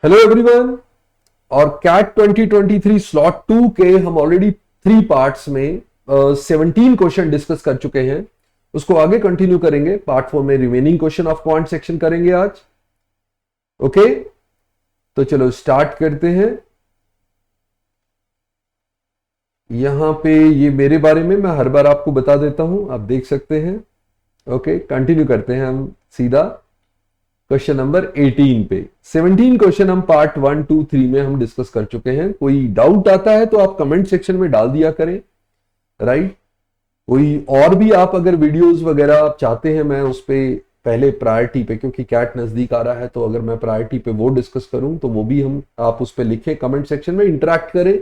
Hello everyone. और cat 2023 slot 2 के हम ऑलरेडी 3 पार्ट्स में 17 क्वेश्चन डिस्कस कर चुके हैं। उसको आगे कंटिन्यू करेंगे। पार्ट 4 में remaining question of quant section करेंगे आज। ओके, तो चलो स्टार्ट करते हैं। यहां पे ये मेरे बारे में मैं हर बार आपको बता देता हूं, आप देख सकते हैं। ओके, कंटिन्यू करते हैं हम सीधा क्वेश्चन नंबर 18 पे। 17 क्वेश्चन हम पार्ट 1, 2, 3 में हम डिस्कस कर चुके हैं। कोई डाउट आता है तो आप कमेंट सेक्शन में डाल दिया करें, राइट। कोई और भी आप अगर वीडियोस वगैरह आप चाहते हैं, मैं उस पे पहले प्रायोरिटी पे, क्योंकि कैट नजदीक आ रहा है तो अगर मैं प्रायोरिटी पे वो डिस्कस करूं तो वो भी हम आप उस पे लिखें कमेंट सेक्शन में, इंटरेक्ट करें,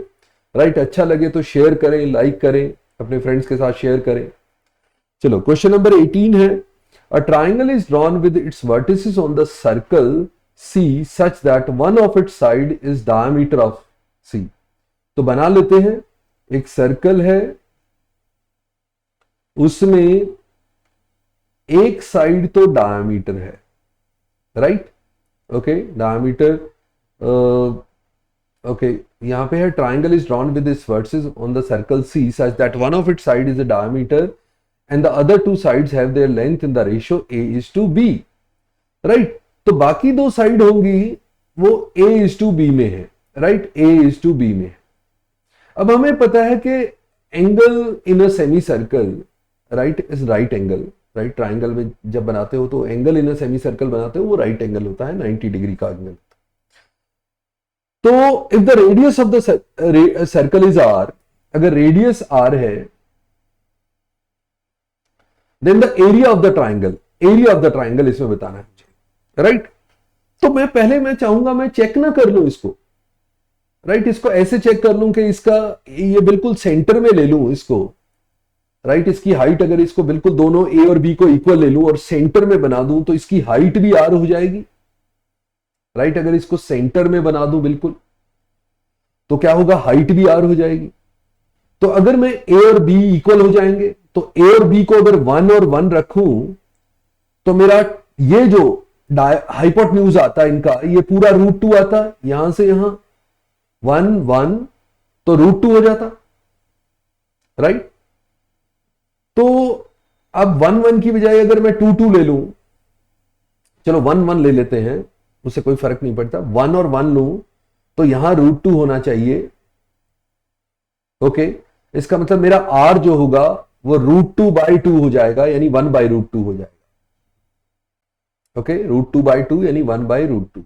राइट। अच्छा लगे तो शेयर करें, लाइक करें, अपने फ्रेंड्स के साथ शेयर करें। चलो क्वेश्चन नंबर 18 है। A triangle is drawn with its vertices on the circle C such that one of its side is diameter of C। तो बना लेते हैं। एक सर्कल है, उसमें एक साइड तो डायमीटर है, राइट। ओके, डायमीटर ओके यहां पे है triangle is drawn with its vertices on the circle C such that one of its side is a diameter and the other two sides have their length in the ratio A is to B, right। तो बाकी दो side होंगी वो A is to B में है, right. A is to B में है। अब हमें पता है कि angle in a semi circle, right, is right angle, right. Triangle में जब बनाते हो तो angle in a semi circle बनाते हो, वो राइट एंगल होता है, 90 डिग्री का एंगल। तो if the radius of the circle is R, अगर रेडियस R है, then the area of the triangle, area of the triangle इसमें बताना है मुझे, राइट। तो मैं पहले मैं चाहूंगा मैं चेक ना कर लूं इसको, राइट। इसको ऐसे चेक कर लूं कि इसका ये बिल्कुल सेंटर में ले लूं इसको, राइट। इसकी हाइट अगर इसको बिल्कुल दोनों ए और बी को इक्वल ले लूं और सेंटर में बना दूं तो इसकी हाइट भी आर हो जाएगी, राइट। अगर इसको सेंटर में बना दूं बिल्कुल तो क्या होगा, हाइट भी आर हो जाएगी। तो अगर मैं ए और बी इक्वल हो जाएंगे तो ए और बी को अगर 1 और 1 रखूं तो मेरा ये जो हाइपोटेन्यूज आता है इनका, ये पूरा √2 आता है। यहां से यहां 1 1 तो √2 हो जाता, राइट। तो अब 1 1 की बजाय अगर मैं 2 2 ले लूं, चलो 1 1 ले लेते हैं, उससे कोई फर्क नहीं पड़ता। 1 और 1 लूं तो यहां √2 होना चाहिए। ओके, इसका मतलब मेरा R जो होगा वो √2/2 हो जाएगा, यानी 1/√2 हो जाएगा। ओके, √2/2 यानी 1/√2।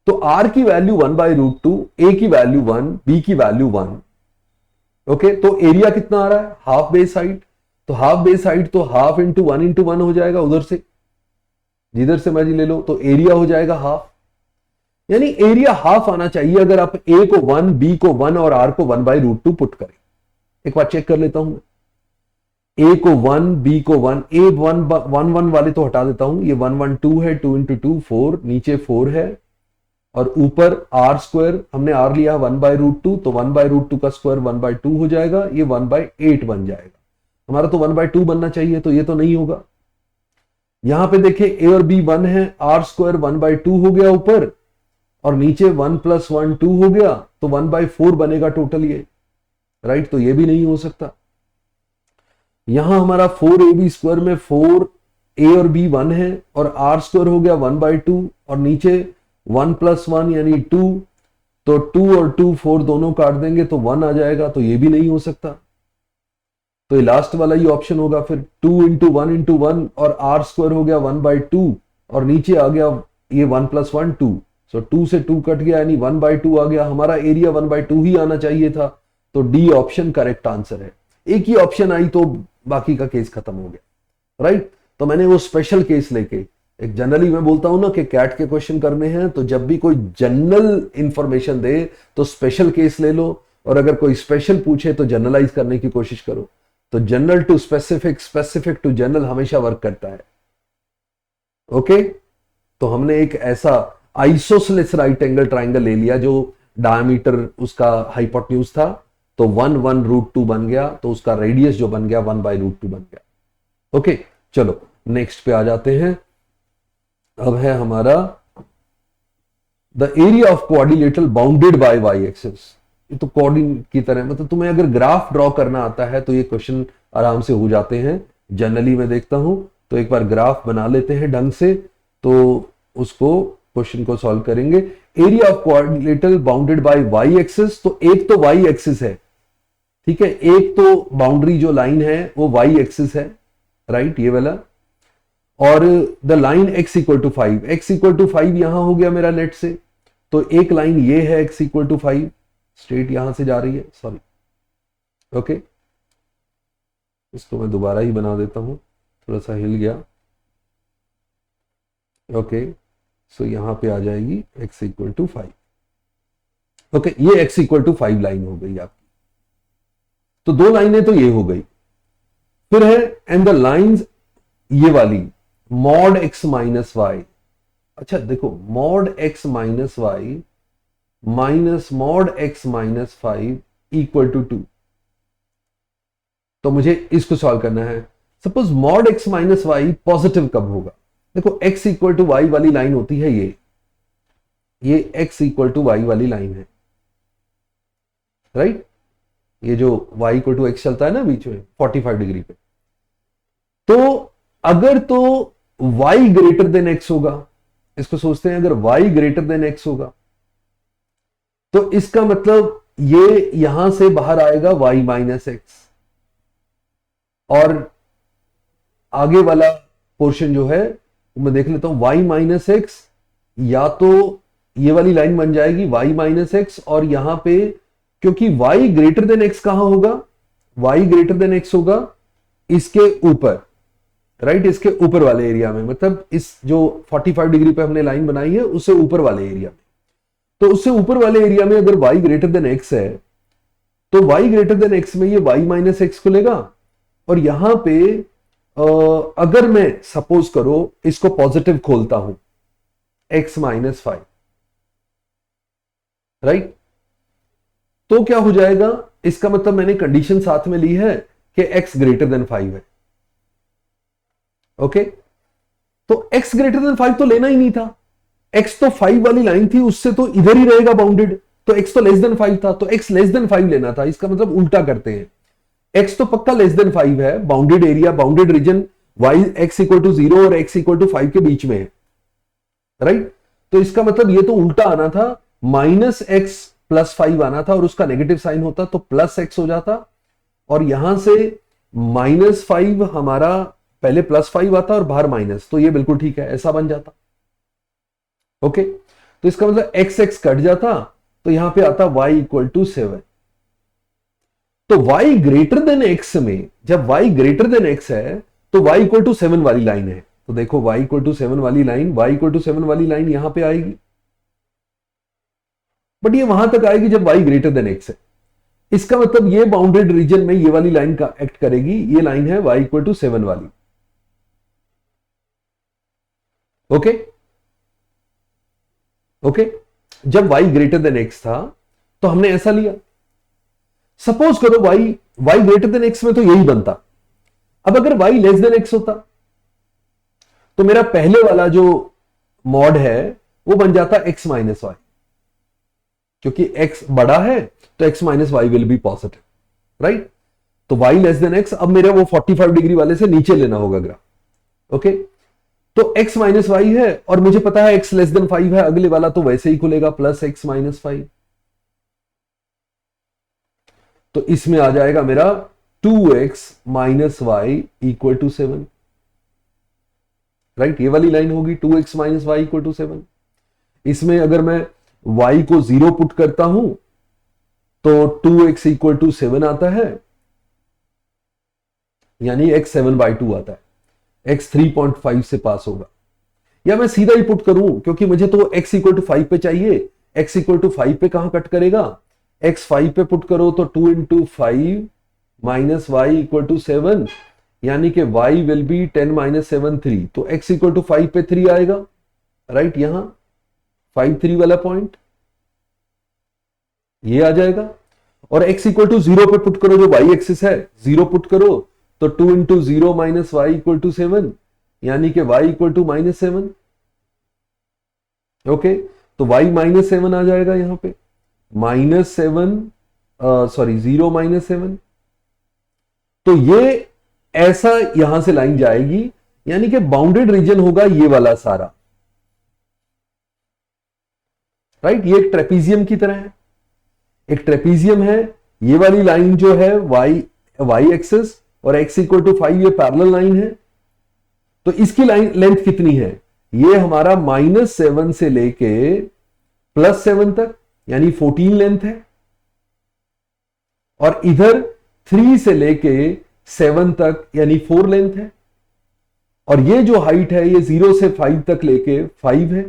तो R की वैल्यू 1/√2, A की वैल्यू 1, B की वैल्यू 1। ओके, तो एरिया कितना आ रहा है, हाफ बेस हाइट। तो हाफ बेस हाइट तो हाफ इंटू 1 इंटू 1 हो जाएगा, उधर से जिधर से मर्जी ले लो, तो एरिया हो जाएगा हाफ, यानी एरिया हाफ आना चाहिए अगर आप A को 1, B को 1 और R को 1/√2 पुट करें। एक बार चेक कर लेता हूं, A को 1, B को 1, A 1 1 वाले तो हटा देता हूं, ये 1 1 2 है, 2 इंटू 2 4, नीचे 4 है और ऊपर R स्क्वायर, हमने R लिया 1/√2, तो 1/√2 का स्क्वायर 1/2 हो जाएगा, ये 1/8 बन जाएगा। हमारा तो 1/2 बनना चाहिए, तो ये तो नहीं होगा। यहां पे देखिए A और B 1 है, R स्क्वायर 1/2 हो गया ऊपर और नीचे 1 + 1 2 हो गया, तो 1/4 बनेगा टोटल ये, राइट। तो ये भी नहीं हो सकता। यहां हमारा 4AB² में 4A और B 1 है और R स्क्वायर हो गया 1/2 और नीचे 1 + 1 यानी 2, तो 2 और 2 4 दोनों काट देंगे तो 1 आ जाएगा, तो ये भी नहीं हो सकता। तो ये लास्ट वाला ही ऑप्शन होगा फिर। 2 इंटू 1 इंटू 1 और R स्क्वायर हो गया 1/2 और नीचे आ गया ये 1 + 1 2, सो 2 से 2 कट गया यानी 1/2 आ गया। हमारा एरिया 1/2 ही आना चाहिए था, तो डी ऑप्शन करेक्ट आंसर है। एक ही ऑप्शन आई तो बाकी का केस खत्म हो गया, राइट। तो मैंने वो स्पेशल केस लेके, एक जनरली मैं बोलता हूं ना कि कैट के क्वेश्चन करने हैं तो जब भी कोई जनरल इंफॉर्मेशन दे तो स्पेशल केस ले लो, और अगर कोई स्पेशल पूछे तो जनरलाइज करने की कोशिश करो। तो general to specific, specific to general हमेशा वर्क करता है। ओके, तो हमने एक ऐसा आइसोसेलेस राइट एंगल ट्राइंगल ले लिया जो डायमीटर उसका हाइपोटेन्यूज था, तो 1 1 √2 बन गया, तो उसका रेडियस जो बन गया 1/√2 बन गया। ओके, चलो नेक्स्ट पे आ जाते हैं। अब है हमारा the area of quadrilateral bounded by y axis. ये तो कोऑर्डिनेट की तरह, मतलब तुम्हें अगर ग्राफ ड्रॉ करना आता है तो ये क्वेश्चन आराम से हो जाते हैं। जनरली मैं देखता हूं तो एक बार ग्राफ बना लेते हैं ढंग से, तो उसको क्वेश्चन को सॉल्व करेंगे। Area of quadrilateral bounded by y axis, तो एक तो वाई एक्सिस है, ठीक है, एक तो बाउंड्री जो लाइन है वो वाई एक्सिस है, राइट, ये वाला, और the line x equal to 5, x equal to 5 यहां हो गया मेरा नेट से, तो एक लाइन ये है x इक्वल टू 5 स्ट्रेट यहां से जा रही है, सॉरी, ओके, इसको मैं दोबारा ही बना देता हूं, थोड़ा सा हिल गया, ओके, सो यहां पे आ जाएगी x इक्वल टू 5, ओके, ये x इक्वल टू 5 लाइन हो गई आपकी, तो दो लाइनें तो ये हो गई। फिर है एंड द लाइंस, ये वाली मॉड x माइनस वाई, अच्छा देखो, mod x minus y minus mod x minus 5 equal to 2, तो मुझे इसको सॉल्व करना है। Suppose mod x minus y positive कब होगा, देखो x इक्वल टू वाई वाली लाइन होती है ये x इक्वल टू वाई वाली लाइन है, राइट, ये जो y इक्वल टू x चलता है ना बीच में 45 डिग्री पे, तो अगर तो y ग्रेटर देन x होगा, इसको सोचते हैं अगर y ग्रेटर देन x होगा तो इसका मतलब ये यहां से बाहर आएगा y माइनस एक्स, और आगे वाला पोर्शन जो है मैं देख लेता हूं, y माइनस एक्स, या तो ये वाली लाइन बन जाएगी y माइनस एक्स, और यहां पे क्योंकि y ग्रेटर देन x कहां होगा, y ग्रेटर देन x होगा इसके ऊपर, राइट, इसके ऊपर वाले एरिया में, मतलब इस जो 45 डिग्री पे हमने लाइन बनाई है उससे ऊपर वाले एरिया में, तो उससे ऊपर वाले एरिया में अगर y ग्रेटर देन x है तो y ग्रेटर देन x में ये y माइनस एक्स खुलेगा, और यहां पे अगर मैं सपोज करो इसको पॉजिटिव खोलता हूं x माइनस 5, राइट, तो क्या हो जाएगा, इसका मतलब मैंने कंडीशन साथ में ली है कि x ग्रेटर देन 5 है, ओके, तो x ग्रेटर देन 5 तो लेना ही नहीं था, x तो 5 वाली लाइन थी उससे तो इधर ही रहेगा बाउंडेड, तो x तो लेस देन 5 था, तो x लेस देन 5 लेना था, इसका मतलब उल्टा करते हैं, x तो पक्का लेस देन 5 है, bounded area bounded region y x equal to 0 और x इक्वल टू 5 के बीच में है, राइट, तो इसका मतलब ये तो उल्टा आना था, माइनस एक्स प्लस 5 आना था और उसका नेगेटिव साइन होता तो प्लस एक्स हो जाता, और यहां से माइनस 5 हमारा पहले प्लस 5 आता और बाहर माइनस, तो ये बिल्कुल ठीक है, ऐसा बन जाता, ओके, तो इसका मतलब एक्स एक्स कट जाता, तो यहां पे आता y इक्वल टू 7, तो y ग्रेटर देन x में जब y ग्रेटर देन x है तो y इक्वल टू 7 वाली लाइन है, तो देखो y इक्वल टू 7 वाली लाइन, y इक्वल टू 7 वाली लाइन यहां पे आएगी, बट ये वहां तक आएगी जब y ग्रेटर देन x है, इसका मतलब ये बाउंडेड रीजन में ये वाली लाइन का एक्ट करेगी, ये लाइन है y इक्वल टू 7 वाली, ओके, ओके, जब y ग्रेटर देन x था तो हमने ऐसा लिया, सपोज करो y ग्रेटर देन x में तो यही बनता, अब अगर y लेस देन x होता तो मेरा पहले वाला जो मॉड है वो बन जाता x माइनस वाई, क्योंकि x बड़ा है तो x minus y will be positive, right, तो y लेस देन x, अब मेरा वो 45 डिग्री वाले से नीचे लेना होगा ग्राफ, ओके, तो x माइनस वाई है और मुझे पता है x लेस देन 5 है, अगले वाला तो वैसे ही खुलेगा प्लस x माइनस 5, तो इसमें आ जाएगा मेरा 2x minus y equal to 7, right, ये वाली लाइन होगी 2x minus y equal to 7, इसमें अगर मैं y को 0 पुट करता हूं तो 2x इक्वल टू 7 आता है, यानी x 7/2 आता है, x 3.5 से पास होगा, या मैं सीधा ही पुट करूं क्योंकि मुझे तो x इक्वल टू 5 पे चाहिए, x इक्वल टू 5 पे कहां कट करेगा, x 5 पे पुट करो तो 2 into 5 minus y equal to 7, यानी कि y विल बी 10 माइनस 7 3, तो x इक्वल टू 5 पे 3 आएगा, राइट, यहां 5 3 वाला पॉइंट ये आ जाएगा, और x इक्वल टू 0 पे पुट करो जो y एक्सिस है, 0 पुट करो तो 2 into 0 minus y equal to 7, यानी कि y equal to minus 7, okay, तो y -7 आ जाएगा यहां पे, -7 सॉरी 0 -7। तो ये ऐसा यहां से लाइन जाएगी, यानी कि बाउंडेड रीजन होगा ये वाला सारा, राइट। ये एक ट्रेपीजियम की तरह है, एक ट्रेपीजियम है, ये वाली लाइन जो है y एक्सिस और x इक्वल टू 5 ये पैरेलल लाइन है। तो इसकी लाइन लेंथ कितनी है, ये हमारा -7 से लेके +7 तक यानी 14 लेंथ है, और इधर 3 से लेके 7 तक यानी 4 लेंथ है, और ये जो हाइट है ये 0 से 5 तक लेके 5 है।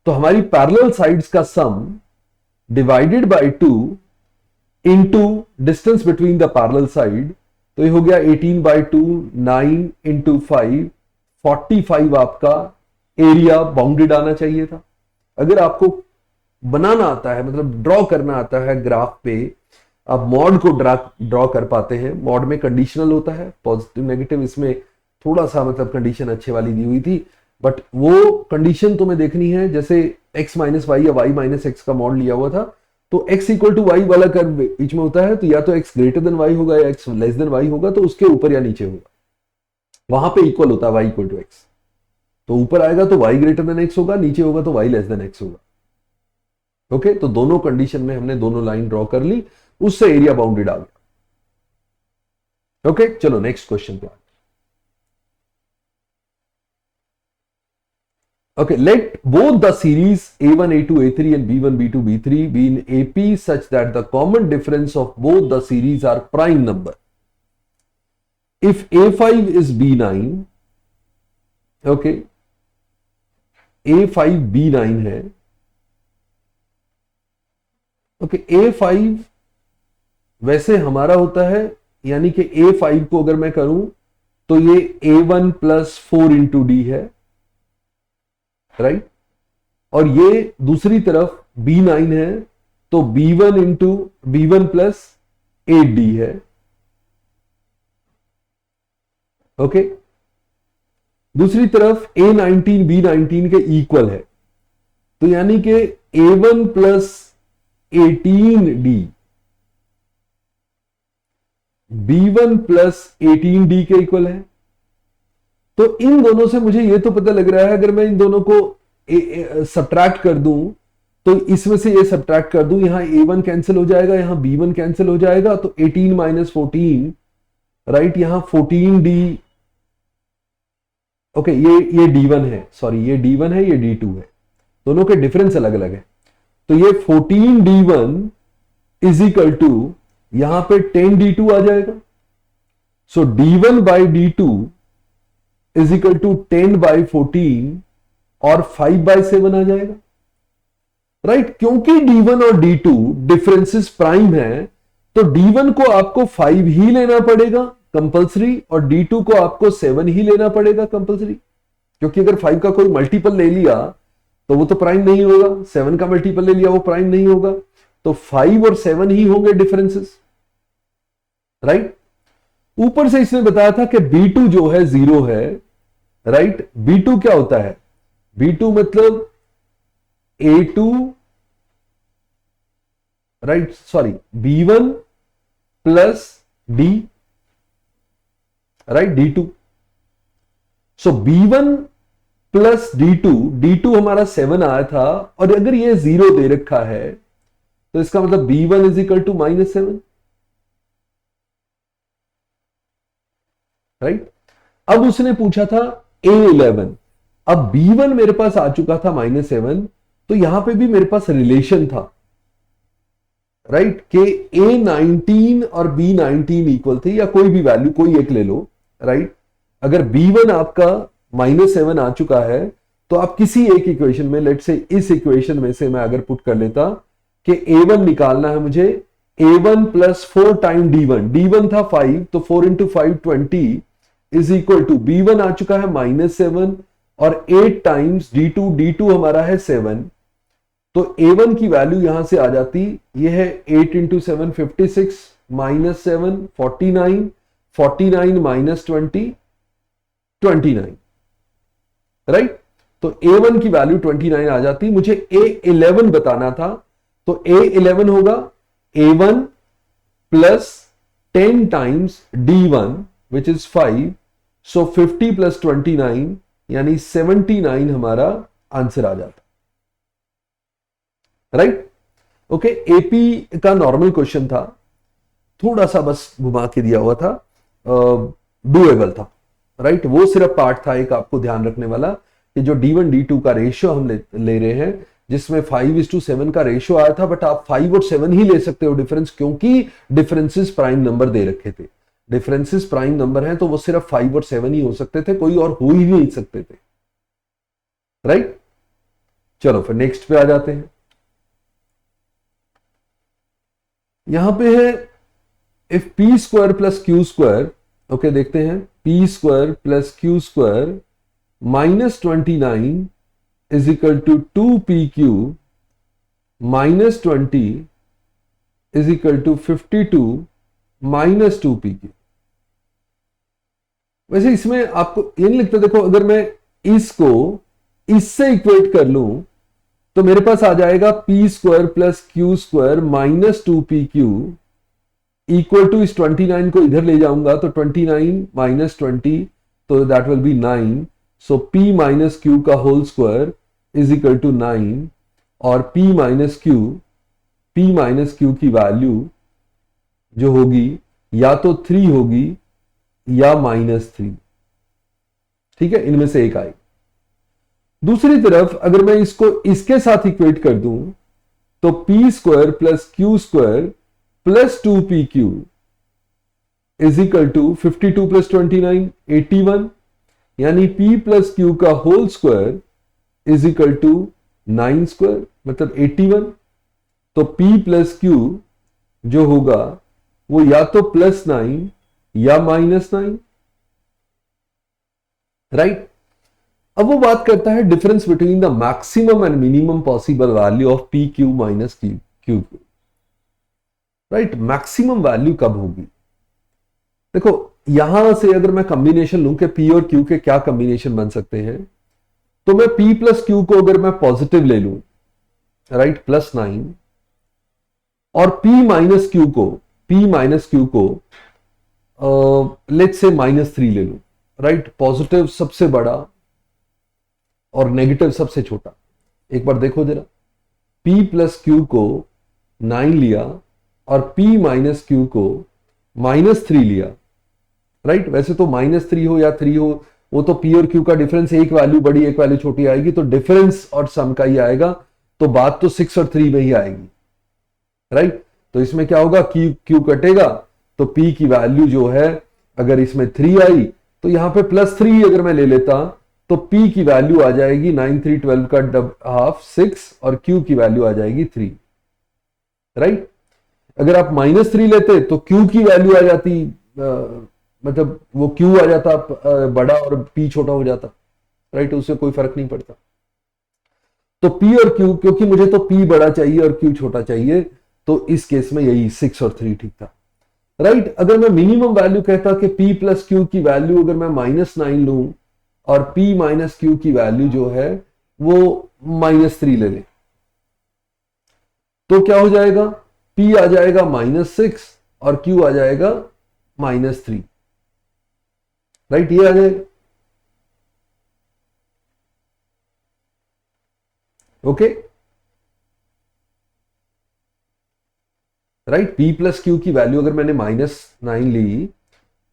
तो हमारी पैरेलल साइड्स का सम divided by 2 into distance between the parallel side, तो ये हो गया 18/2, 9 इंटू 5, 45 आपका एरिया बाउंडेड आना चाहिए था। अगर आपको बनाना आता है, मतलब ड्रॉ करना आता है ग्राफ पे, आप मॉड को ड्रॉ कर पाते हैं। मॉड में कंडीशनल होता है, पॉजिटिव नेगेटिव, इसमें थोड़ा सा मतलब कंडीशन अच्छे वाली दी हुई थी, बट वो कंडीशन तुम्हें देखनी है। जैसे x माइनस वाई या y माइनस एक्स का मॉड लिया हुआ था, तो x इक्वल टू वाई वाला कर्व बीच में होता है, तो या तो x ग्रेटर देन y होगा या x लेस देन y होगा, तो उसके ऊपर या नीचे होगा, वहां पे इक्वल होता है y इक्वल टू x। तो ऊपर आएगा तो y ग्रेटर देन x होगा, नीचे होगा तो y लेस देन x होगा। ओके, तो दोनों कंडीशन में हमने दोनों लाइन ड्रॉ कर ली, उससे एरिया बाउंडेड आ गया। ओके, चलो नेक्स्ट क्वेश्चन पे। Okay, let both the series A1, A2, A3 and B1, B2, B3 be in AP such that the common difference of both the series are prime number. If A5 is B9, okay, A5 B9 है, okay, A5 वैसे हमारा होता है, यानी कि A5 को अगर मैं करूं तो ये A1 प्लस 4 इंटू डी है, राइट, और ये दूसरी तरफ B9 है तो B1 into B1 plus 8D है। ओके, दूसरी तरफ A19 B19 के इक्वल है, तो यानी कि A1 plus 18D B1 plus 18D के इक्वल है। तो इन दोनों से मुझे यह तो पता लग रहा है, अगर मैं इन दोनों को सब्ट्रैक्ट कर दूं, तो इसमें से ये सब्ट्रैक्ट कर दूं, यहां A1 कैंसिल हो जाएगा, यहां B1 कैंसिल हो जाएगा, तो 18 माइनस 14, राइट, यहां 14D, ओके, ये D1 है, सॉरी ये D1 है, ये D2 है, दोनों के डिफरेंस अलग अलग है। तो ये 14D1 इज इक्वल टू यहां पे 10D2 आ जाएगा। So D1 by D2 is equal to 10/14 और 5/7 आ जाएगा, राइट। क्योंकि D1 और D2 डिफरेंसेस प्राइम है, तो D1 को आपको 5 ही लेना पड़ेगा कंपलसरी, और D2 को आपको 7 ही लेना पड़ेगा कंपलसरी, क्योंकि अगर 5 का कोई मल्टीपल ले लिया तो वो तो प्राइम नहीं होगा, 7 का मल्टीपल ले लिया वो प्राइम नहीं होगा, तो 5 और 7 ही होंगे डिफरेंसेस, राइट। ऊपर से इसने बताया था कि B2 जो है 0 है, राइट। B2 क्या होता है, B2 मतलब A2, right, sorry B1 plus D, right, D2। सो B1 प्लस D2 हमारा 7 आया था, और अगर ये 0 दे रखा है तो इसका मतलब B1 is equal to -7, right. अब उसने पूछा था A11, अब B1 मेरे पास आ चुका था -7, तो यहां पे भी मेरे पास रिलेशन था, राइट, कि A19 और B19 इक्वल थे, या कोई भी वैल्यू कोई एक ले लो, राइट। अगर B1 आपका -7 आ चुका है, तो आप किसी एक इक्वेशन में, लेट से इस इक्वेशन में से मैं अगर पुट कर लेता कि A1 निकालना है मुझे, A1 प्लस 4 टाइम D1 था 5, तो 4 into 5 20 is equal to B1 आ चुका है -7, और 8 टाइम्स D2 हमारा है 7, तो A1 की वैल्यू यहां से आ जाती, ये है 8 इंटू 7 56, -7 49, 49 माइनस 20 29, राइट। तो A1 की वैल्यू 29 आ जाती, मुझे A11 बताना था, तो A11 होगा A1 plus 10 times D1 which is 5, so 50 plus 29 यानी 79 हमारा आंसर आ जाता, राइट। ओके, एपी का नॉर्मल क्वेश्चन था, थोड़ा सा बस घुमा के दिया हुआ था, डूएबल था, राइट। वो सिर्फ पार्ट था एक आपको ध्यान रखने वाला कि जो D1 D2 का रेशियो हम ले रहे हैं, जिसमें 5:7 का रेशियो आया था, बट आप 5 और 7 ही ले सकते हो डिफरेंस, क्योंकि डिफरेंसेस प्राइम नंबर दे रखे थे। डिफरेंसेस प्राइम नंबर हैं तो वो सिर्फ 5 और 7 ही हो सकते थे, कोई और हो ही नहीं सकते थे, राइट। चलो फिर नेक्स्ट पे आ जाते हैं। यहां पे है if P square plus Q square, okay देखते हैं, P square plus Q square -29 is equal to 2PQ -20 is equal to 52 -2PQ। वैसे इसमें आपको ये नहीं लिखता, देखो अगर मैं इसको इससे इक्वेट कर लूं तो मेरे पास आ जाएगा P square plus Q square -2PQ equal to, इस 29 को इधर ले जाऊंगा तो 29 -20 तो that will be 9, so P minus q का whole square is equal to 9, और P माइनस क्यू की वैल्यू जो होगी या तो 3 होगी या -3, ठीक है, इनमें से एक आई। दूसरी तरफ अगर मैं इसको इसके साथ इक्वेट कर दूं तो P square plus Q square plus 2PQ is equal to 52 plus 29 81, यानी P प्लस क्यू का whole square is equal to 9 square मतलब 81। तो P प्लस क्यू जो होगा वो या तो +9 या -9, राइट। अब वो बात करता है difference between the maximum and minimum possible value of P Q minus Q, right. Maximum value कब होगी, देखो यहां से अगर मैं कॉम्बिनेशन लूं कि पी और क्यू के क्या कॉम्बिनेशन बन सकते हैं, तो मैं पी प्लस क्यू को अगर मैं पॉजिटिव ले लूं, राइट, +9, और पी माइनस क्यू को लेट्स से -3 ले लूं, राइट। पॉजिटिव सबसे बड़ा और नेगेटिव सबसे छोटा। एक बार देखो जरा, P प्लस क्यू को 9 लिया और P माइनस क्यू को -3 लिया, राइट। वैसे तो -3 हो या 3 हो, वो तो P और Q का डिफरेंस एक वैल्यू बड़ी एक वैल्यू छोटी आएगी, तो डिफरेंस और सम का ही आएगा, तो बात तो 6 और 3 में ही आएगी, राइट। तो इसमें क्या होगा, Q कटेगा तो P की वैल्यू जो है अगर इसमें 3 आई तो यहां पे +3 अगर मैं ले लेता तो P की वैल्यू आ जाएगी 9 3 12 का हाफ 6, और Q की वैल्यू आ जाएगी 3, राइट। अगर आप -3 लेते तो Q की वैल्यू आ जाती, मतलब वो Q आ जाता बड़ा और P छोटा हो जाता, राइट, उससे कोई फर्क नहीं पड़ता। तो P और Q, क्योंकि मुझे तो P बड़ा चाहिए और Q छोटा चाहिए, तो इस केस में यही 6 और 3 ठीक था, राइट। अगर मैं मिनिमम वैल्यू कहता कि P प्लस क्यू की वैल्यू अगर मैं -9 लूं और P माइनस क्यू की वैल्यू जो है वो -3 ले लें, तो क्या हो जाएगा, P आ जाएगा -6 और Q आ जाएगा -3, राइट, ये आ जाएगा, okay, right. P plus Q की वैल्यू अगर मैंने -9 ली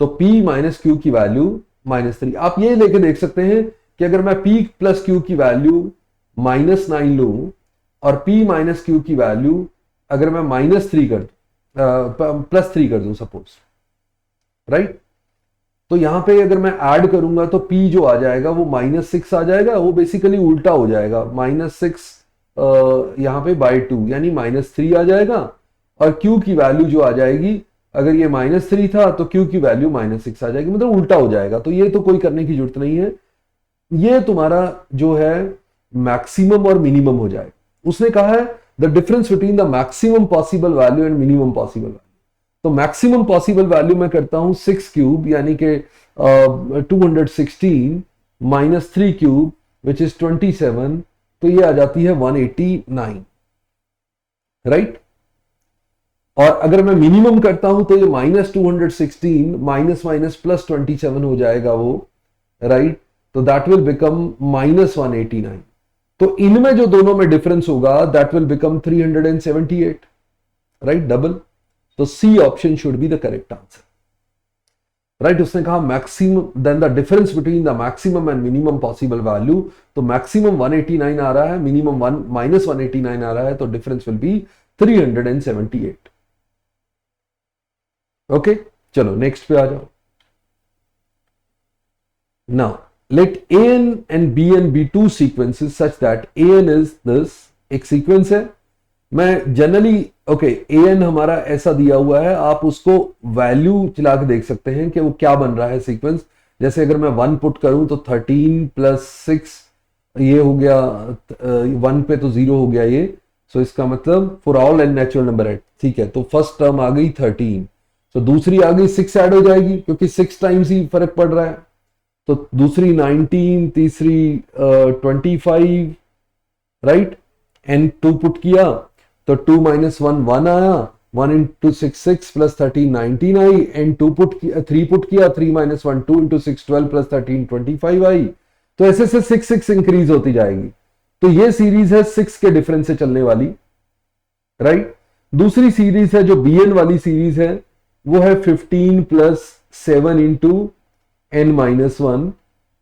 तो P माइनस क्यू की वैल्यू -3। आप ये लेके देख सकते हैं कि अगर मैं P प्लस क्यू की वैल्यू -9 लूं और P माइनस क्यू की वैल्यू अगर मैं -3 कर +3 कर दूं सपोज, राइट, तो यहां पे अगर मैं ऐड करूंगा तो P जो आ जाएगा वो -6 आ जाएगा, वो बेसिकली उल्टा हो जाएगा, -6 यहां पे /2 यानी -3 आ जाएगा, और Q की वैल्यू जो आ जाएगी, अगर ये -3 था तो Q की वैल्यू -6 आ जाएगी, मतलब उल्टा हो जाएगा। तो ये तो कोई करने की जरूरत नहीं है, ये तुम्हारा जो है मैक्सिमम और मिनिमम हो जाएगा। उसने कहा है the difference between the maximum possible value and minimum possible value. तो मैक्सिमम पॉसिबल वैल्यू मैं करता हूं 6 क्यूब यानी कि 216 -3 क्यूब विच इज 27, तो ये आ जाती है 189, राइट। और अगर मैं मिनिमम करता हूं तो ये -216 माइनस माइनस प्लस 27 हो जाएगा वो, राइट। तो दैट विल बिकम -189। तो इनमें जो दोनों में डिफरेंस होगा that will become 378, right, double. तो C option should be the correct answer, right. उसने कहा maximum then the difference between the maximum and minimum possible value, तो मैक्सिमम 189 आ रहा है, मिनिमम -189 आ रहा है, तो डिफरेंस विल बी 378। ओके, चलो नेक्स्ट पे आ जाओ। Now let an and bn be two sequences such that an is this, एक सीक्वेंस है। मैं जनरली ओके an हमारा ऐसा दिया हुआ है, आप उसको वैल्यू चला के देख सकते हैं कि वो क्या बन रहा है सीक्वेंस। जैसे अगर मैं 1 पुट करूं तो 13 + 6 ये हो गया, 1 पे तो 0 हो गया ये, सो इसका मतलब for all N natural number है, ठीक है। तो फर्स्ट टर्म आ गई 13, तो दूसरी आ गई 6 ऐड हो जाएगी क्योंकि 6 टाइम्स ही फर्क पड़ रहा है, तो दूसरी 19, तीसरी 25, राइट। एंड 2 पुट किया तो 2 - 1 1 आया, 1 × 6 6 + 13 19 आई, एंड 3 पुट किया 3 - 1 2 × 6 12 + 13 25 आई। तो ऐसे से 6 6 इंक्रीज होती जाएगी। तो ये सीरीज है 6 के डिफरेंस से चलने वाली, राइट। दूसरी सीरीज है जो bn वाली सीरीज है, वो है 15 + 7 × n-1।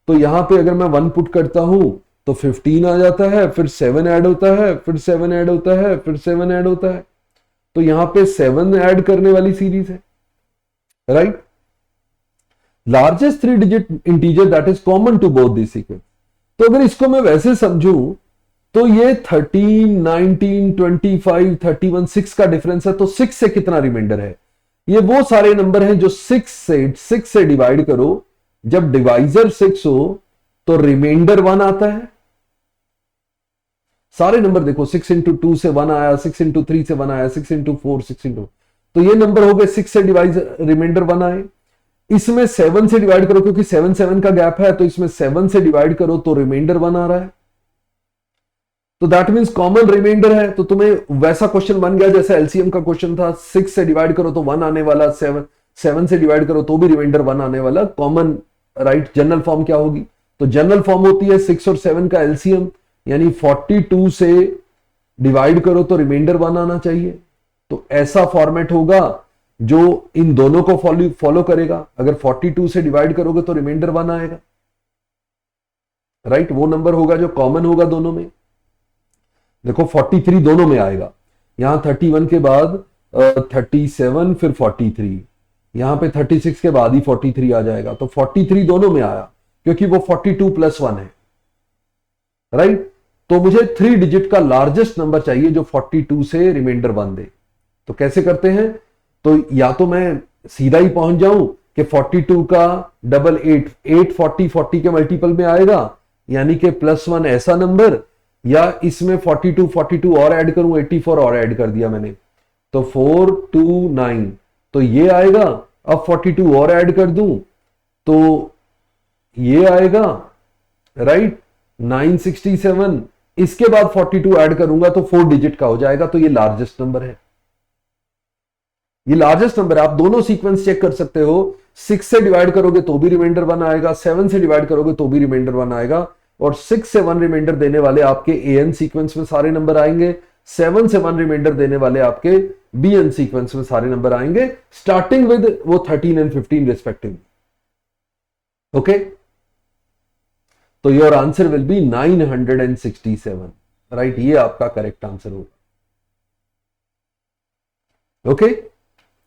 तो यहां पे अगर मैं 1 पुट करता हूं तो 15 आ जाता है, फिर 7 ऐड होता है, फिर 7 ऐड होता है, फिर 7 ऐड होता है। तो यहां पे 7 ऐड करने वाली सीरीज है, right. Largest 3 digit integer that is common to both this sequence. तो अगर इसको मैं वैसे समझूं तो ये 13 19 25 31 6 का डिफरेंस है, तो 6 से कितना रिमाइंडर है? ये वो सारे नंबर हैं जो 6 से डिवाइड करो, जब डिवाइजर 6 हो तो रिमाइंडर 1 आता है। सारे नंबर देखो, 6 × 2 से 1 आया, 6 × 3 से 1 आया, 6 × 4 6 × तो ये नंबर हो गए 6 से डिवाइड रिमाइंडर 1 आए। इसमें 7 से डिवाइड करो क्योंकि 7 7 का गैप है, तो इसमें 7 से डिवाइड करो तो रिमाइंडर 1 आ रहा है। तो दैट मींस कॉमन रिमाइंडर है। तो तुम्हें वैसा क्वेश्चन बन गया जैसे एलसीएम का क्वेश्चन था, 6 से डिवाइड करो तो 1 आने वाला, 7 से डिवाइड करो तो भी रिमाइंडर 1 आने वाला। Common, right. जनरल फॉर्म क्या होगी? तो जनरल फॉर्म होती है 6 और 7 का एलसीएम, यानी 42 से डिवाइड करो तो रिमाइंडर 1 आना चाहिए। तो ऐसा फॉर्मेट होगा जो इन दोनों को फॉलो करेगा। अगर 42 से डिवाइड करोगे तो रिमाइंडर 1 आएगा, राइट। वो नंबर होगा जो कॉमन होगा दोनों में। देखो 43 दोनों में आएगा, यहां 31 के बाद 37 फिर 43, यहां पे 36 के बाद ही 43 आ जाएगा। तो 43 दोनों में आया क्योंकि वो 42 + 1 है, राइट। तो मुझे 3 डिजिट का लार्जेस्ट नंबर चाहिए जो 42 से रिमाइंडर 1 दे। तो कैसे करते हैं? तो या तो मैं सीधा ही पहुंच जाऊं कि 42 का डबल 8 40 के मल्टीपल में आएगा, यानी कि +1 ऐसा नंबर, या इसमें 42 और ऐड करूं, 84 और ऐड कर दिया मैंने, तो 429 तो ये आएगा। अब 42 और ऐड कर दूं तो ये आएगा, राइट, 967। इसके बाद 42 ऐड करूंगा तो 4 डिजिट का हो जाएगा। तो ये लार्जेस्ट नंबर है, ये लार्जेस्ट नंबर है। आप दोनों सीक्वेंस चेक कर सकते हो, 6 से डिवाइड करोगे तो भी रिमाइंडर 1 आएगा, 7 से डिवाइड करोगे तो भी रिमाइंडर 1 आएगा, और 6 से 1 रिमाइंडर देने वाले आपके एन सीक्वेंस में सारे नंबर आएंगे, 7 से 1 रिमाइंडर देने वाले आपके बीएन सीक्वेंस में सारे नंबर आएंगे, स्टार्टिंग विद वो 13 और 15 रिस्पेक्टिवली। ओके, तो your answer will be 967, right. ये आपका करेक्ट आंसर होगा। ओके,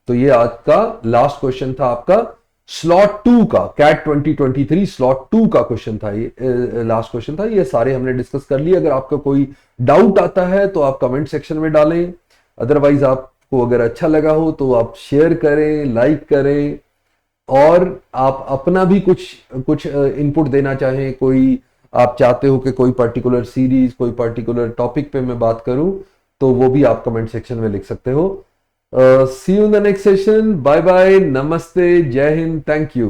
तो ये आज का लास्ट क्वेश्चन था आपका स्लॉट 2 का, कैट 2023 स्लॉट 2 का क्वेश्चन था, ये लास्ट क्वेश्चन था। ये सारे हमने डिस्कस कर लिए। अगर आपका कोई डाउट आता है तो आप कमेंट सेक्शन में डालें, अदरवाइज आपको अगर अच्छा लगा हो तो आप शेयर करें, लाइक करें, और आप अपना भी कुछ इनपुट देना चाहें, कोई आप चाहते हो कि कोई पर्टिकुलर सीरीज, कोई पर्टिकुलर टॉपिक पे मैं बात करूं, तो वो भी आप कमेंट सेक्शन में लिख सकते हो। See you in the next session. Bye bye. Namaste. Jai Hind. Thank you.